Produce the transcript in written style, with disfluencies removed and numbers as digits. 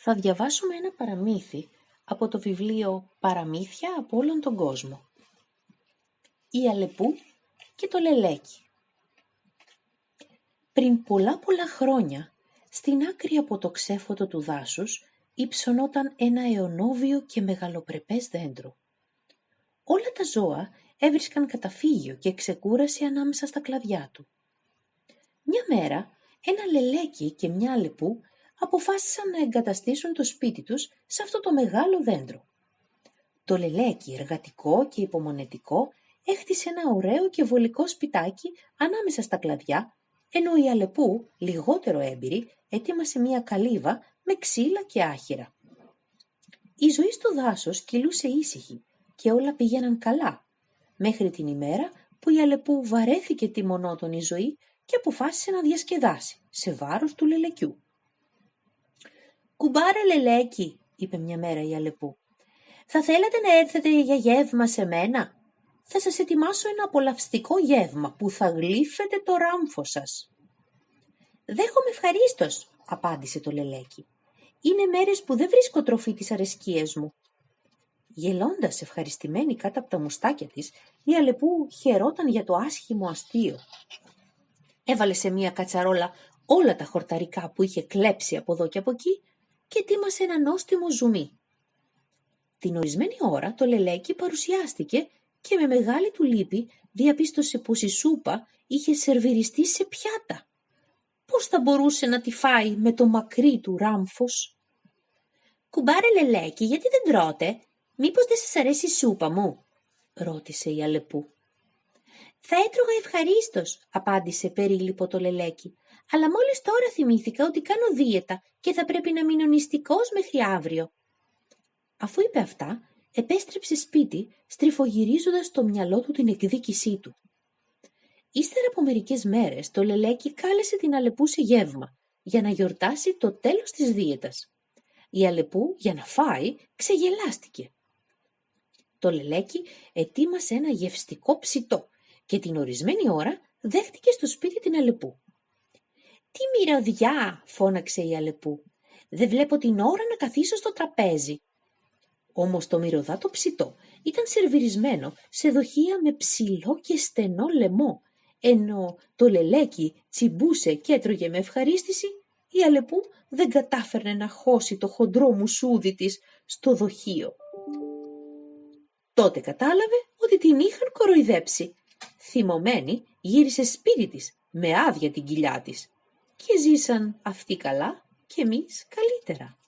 θα διαβάσουμε ένα παραμύθι από το βιβλίο «Παραμύθια από όλον τον κόσμο». Η Αλεπού και το Λελέκι. Πριν πολλά χρόνια, στην άκρη από το ξέφωτο του δάσους, υψωνόταν ένα αιωνόβιο και μεγαλοπρεπές δέντρο. Όλα τα ζώα έβρισκαν καταφύγιο και ξεκούραση ανάμεσα στα κλαδιά του. Μια μέρα, ένα λελέκι και μια αλεπού αποφάσισαν να εγκαταστήσουν το σπίτι τους σε αυτό το μεγάλο δέντρο. Το λελέκι, εργατικό και υπομονετικό, έχτισε ένα ωραίο και βολικό σπιτάκι ανάμεσα στα κλαδιά, ενώ η αλεπού, λιγότερο έμπειρη, ετοίμασε μια καλύβα με ξύλα και άχυρα. Η ζωή στο δάσος κυλούσε ήσυχη και όλα πήγαιναν καλά, μέχρι την ημέρα που η αλεπού βαρέθηκε τη μονότονη ζωή και αποφάσισε να διασκεδάσει, σε βάρος του λελεκιού. «Κουμπάρα λελέκι», είπε μια μέρα η αλεπού, «θα θέλατε να έρθετε για γεύμα σε μένα? Θα σας ετοιμάσω ένα απολαυστικό γεύμα που θα γλύφετε το ράμφο σας». «Δέχομαι ευχαρίστως», απάντησε το λελέκι. «Είναι μέρες που δεν βρίσκω τροφή τις αρεσκίες μου». Γελώντας ευχαριστημένη κάτω από τα μουστάκια της, η αλεπού χαιρόταν για το άσχημο αστείο. Έβαλε σε μία κατσαρόλα όλα τα χορταρικά που είχε κλέψει από εδώ και από εκεί και ετοίμασε ένα νόστιμο ζουμί. Την ορισμένη ώρα το λελέκι παρουσιάστηκε και με μεγάλη του λύπη διαπίστωσε πως η σούπα είχε σερβιριστεί σε πιάτα. Πώς θα μπορούσε να τη φάει με το μακρύ του ράμφος? «Κουμπάρε λελέκι, γιατί δεν τρώτε? Μήπως δεν σας αρέσει η σούπα μου?» ρώτησε η αλεπού. «Θα έτρωγα ευχαρίστως», απάντησε περίλυπο το λελέκι, «αλλά μόλις τώρα θυμήθηκα ότι κάνω δίαιτα και θα πρέπει να μείνω νηστικός μέχρι αύριο». Αφού είπε αυτά, επέστρεψε σπίτι, στριφογυρίζοντας στο μυαλό του την εκδίκησή του. Ύστερα από μερικές μέρες, το λελέκι κάλεσε την αλεπού σε γεύμα, για να γιορτάσει το τέλος της δίαιτας. Η αλεπού, για να φάει, ξεγελάστηκε. Το λελέκι ετοίμασε ένα γευστικό ψητό και την ορισμένη ώρα δέχτηκε στο σπίτι την αλεπού. «Τι μυρωδιά!» φώναξε η αλεπού. «Δεν βλέπω την ώρα να καθίσω στο τραπέζι». Όμως το μυρωδάτο ψητό ήταν σερβιρισμένο σε δοχεία με ψηλό και στενό λαιμό, ενώ το λελέκι τσιμπούσε και έτρωγε με ευχαρίστηση, η αλεπού δεν κατάφερνε να χώσει το χοντρό μουσούδι της στο δοχείο. Τότε κατάλαβε ότι την είχαν κοροϊδέψει. Θυμωμένη γύρισε σπίτι της με άδεια την κοιλιά της και ζήσαν αυτοί καλά και εμείς καλύτερα.